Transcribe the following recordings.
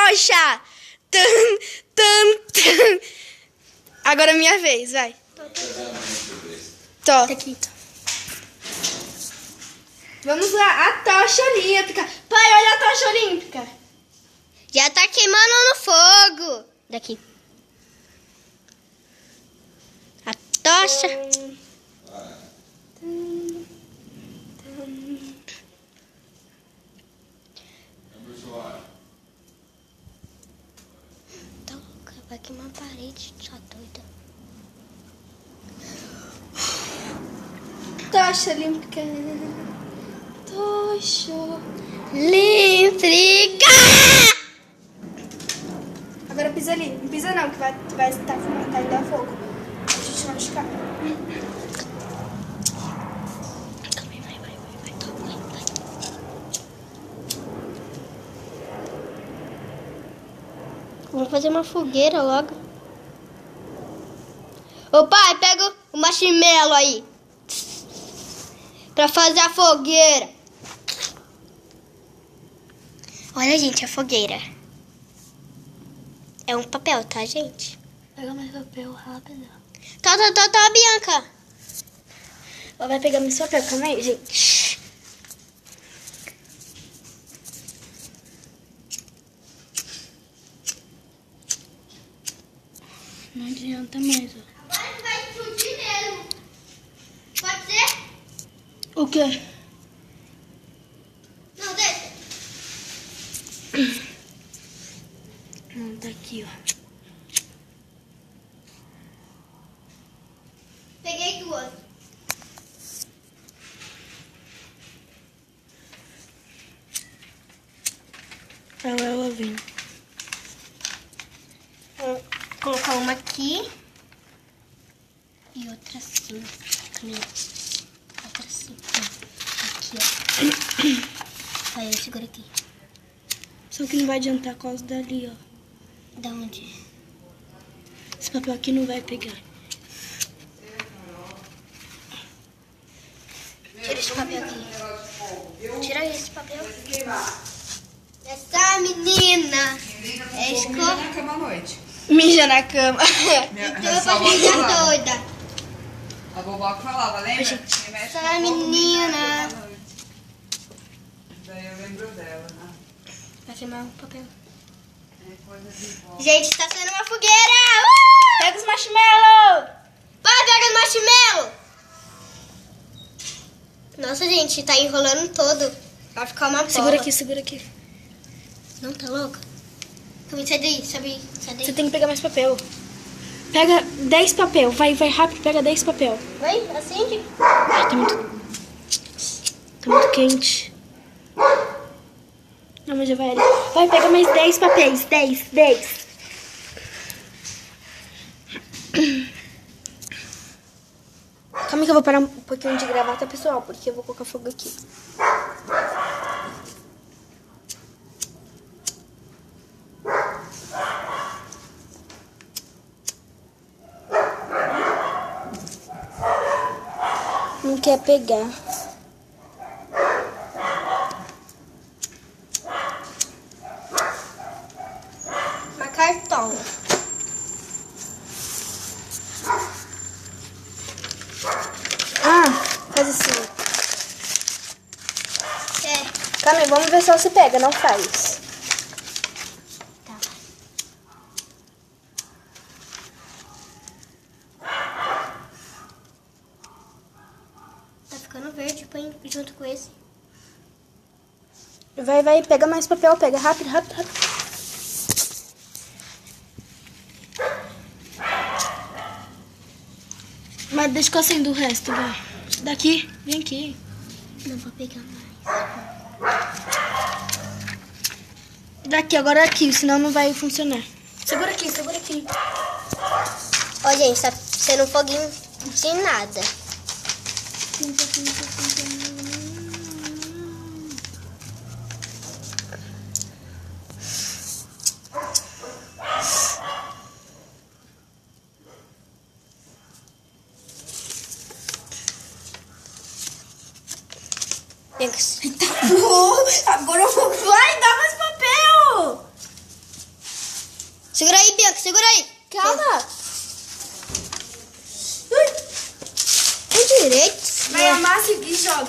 tocha. Tum, tum, tum. Agora é minha vez, vai. Tô. Aqui, tá. Vamos lá, a tocha olímpica. Pai, olha a tocha olímpica. Já tá queimando no fogo. Daqui. A tocha. Tá louca, vai queimar a parede, tá doida. Tocha olímpica. Tocha. Olímpica! Agora pisa ali. Não pisa não, que vai estar caindo a fogo. A gente não machucar. Calma aí, vai. Vamos fazer uma fogueira logo. Ô pai, pega o marshmallow aí. Pra fazer a fogueira. Olha, gente, a fogueira. É um papel, tá, gente? Pega mais papel rápido. Tá, Bianca. Ela vai pegar mais papel, calma aí, gente. Não adianta mais, ó. Agora vai explodir mesmo. Pode ser? O quê? Não, deixa. Não, tá aqui, ó. Peguei duas. Ela vem. Vou colocar uma aqui. E outra assim. Outra assim. Aqui, ó. Aí eu seguro aqui. Só que não vai adiantar por causa dali, ó. Da onde? Esse papel aqui não vai pegar. Tira esse papel aqui. Tira esse papel. Essa menina é escola. Na cama à noite. Mija na cama. Então pra ficar doida. A vovó que falava, lembra? Essa menina. Daí eu lembro dela, né? Vai queimar o papel. É coisa de vó. Gente, tá sendo uma fogueira. Pega os marshmallows. Pai, pega o marshmallow. Nossa, gente, tá enrolando todo. Vai ficar uma bola. Segura aqui. Não, tá louca? Calma, sai daí. Você tem que pegar mais papel. Pega 10 papel. Vai rápido, pega 10 papel. Vai, acende. Ai, tá muito quente. Não, mas já vai ali. Vai, pega mais 10 papéis. 10. Calma que eu vou parar um pouquinho de gravar, tá, pessoal? Porque eu vou colocar fogo aqui. Não quer pegar. Uma cartão. Faz assim. É. Calma aí, vamos ver se você pega. Não faz. Tá. Tá ficando verde, põe junto com esse. Vai, pega mais papel. Pega rápido. Mas deixa que eu acendo o resto, vai. Daqui, vem aqui. Não vou pegar mais. Daqui, agora aqui, senão não vai funcionar. Segura aqui. Ó, gente, tá sendo um foguinho de nada. Eita, porra! Agora eu vou... Vai, dá mais papel!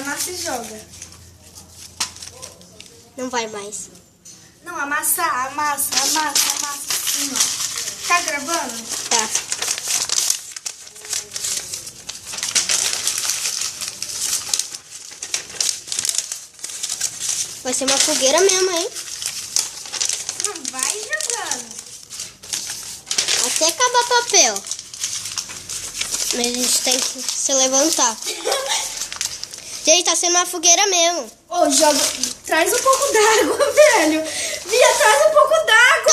amassa e joga. Não vai mais. Não, amassar, amassa. Assim, ó. Tá gravando? Tá. Vai ser uma fogueira mesmo, hein? Não, vai jogando. Até acabar papel. Mas a gente tem que se levantar. Gente, tá sendo uma fogueira mesmo. Ô, joga. Traz um pouco d'água, velho. Bia, traz um pouco d'água.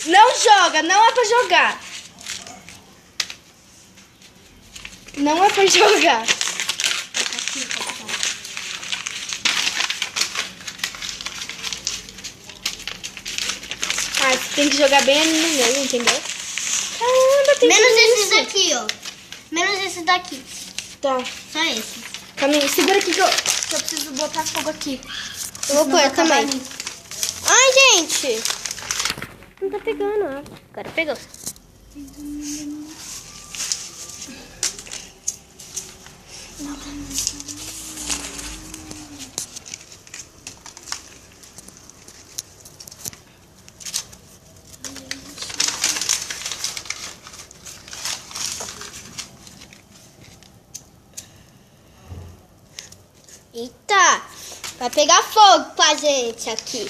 Não joga, não é pra jogar. Não é pra jogar. Ah, você tem que jogar bem ali no meio, entendeu? Caramba, tem Menos que esse isso. daqui, ó. Menos esse daqui. Tá, Só esse. Caminho, segura aqui que eu preciso botar fogo aqui. Eu vou Senão pôr vai acabar também. ali. Ai, gente. Não tá pegando, ó. Agora pegou. Eita, vai pegar fogo pra gente aqui.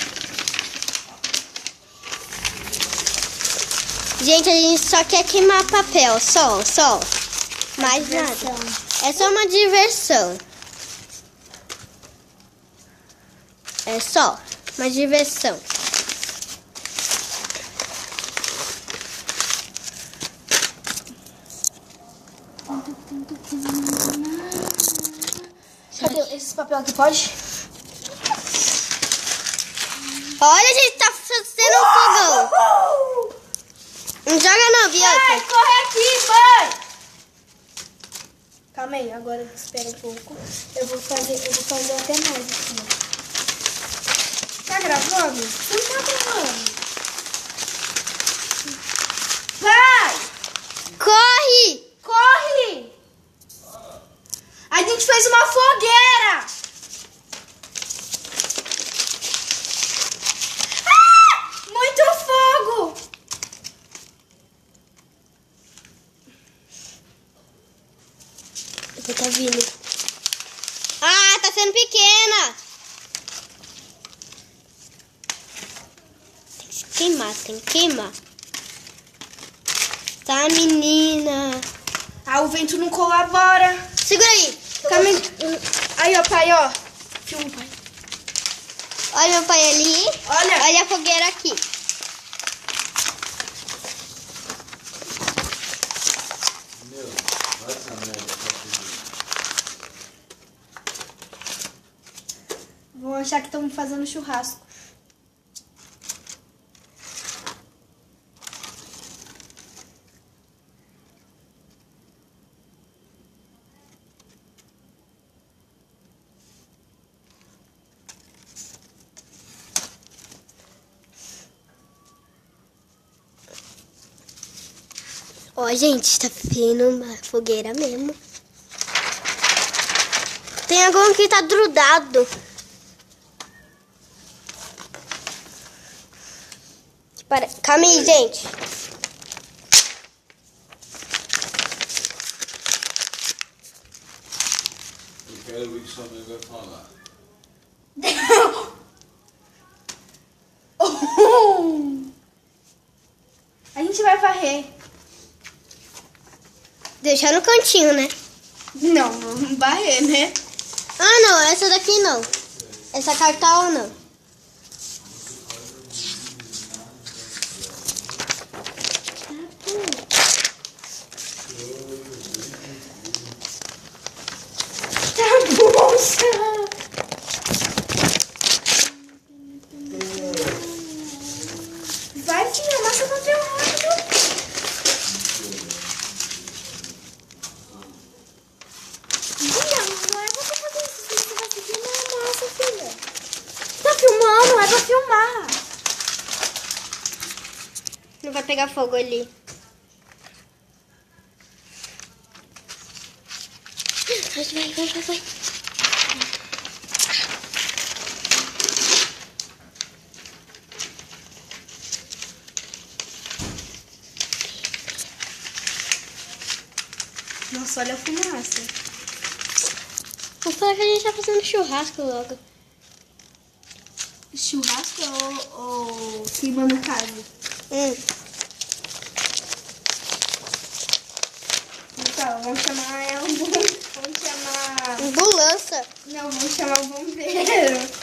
Gente, a gente só quer queimar papel, só. Mais nada. É só uma diversão. É só uma diversão. Cadê esse papel aqui? Pode? Olha, gente, tá fazendo um fogão. Não joga não, Bianca. Corre aqui, mãe! Calma aí, agora espera um pouco. Eu vou fazer até mais aqui. Tá gravando? Não tá gravando. Vai! Corre! Corre! A gente fez uma fogueira! Ah! Muito fogo! Você tá vindo. Ah, tá sendo pequena. Tem que queimar. Tá, menina. Ah, o vento não colabora. Segura aí. Aí, ó, pai, ó. Filma, pai. Olha meu pai ali. Olha. Olha a fogueira aqui. Vão achar que estamos fazendo churrasco. Ó, gente, tá vindo uma fogueira mesmo. Tem algum que tá grudado. Calma aí, gente. Eu quero ver o que sua mãe vai falar. A gente vai varrer. Deixar no cantinho, né? Não, vamos varrer, né? Ah, não. Essa daqui não. Essa cartão não. Tá bom, Sam. Vai, filha, amassa papel rápido. Filha, não é pra você fazer isso. Você vai se filmar, amassa, filha. Tá filmando, é pra filmar. Não vai pegar fogo ali. Vai. Nossa, olha a fumaça. Vou falar que a gente tá fazendo churrasco logo. Churrasco ou queimando carne? Então, vamos chamar ela. Vamos chamar. Ambulância. Não, vamos chamar o bombeiro.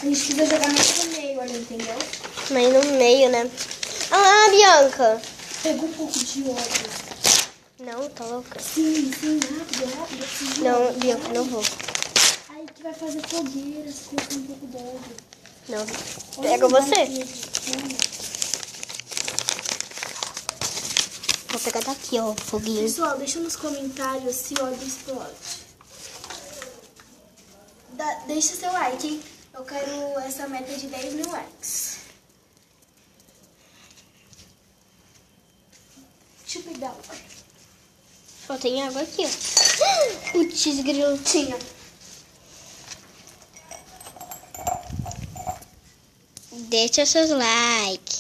A gente precisa jogar mais pro meio, olha, entendeu? Mas no meio, né? Ah, Bianca. Pegou um pouco de óleo. Não, tá louca. Sim, rápido. Não, Bianca, não vou. Aí que vai fazer fogueira, se colocar um pouco de óleo. Não. Pega você. Vou pegar daqui, ó, foguinho. Pessoal, deixa nos comentários se o óleo explode. Deixa seu like, hein? Eu quero essa meta de 10 mil likes. Deixa eu pegar o óleo. Só tem água aqui, ó. Putz, grilo. Tinha. Deixa seus likes.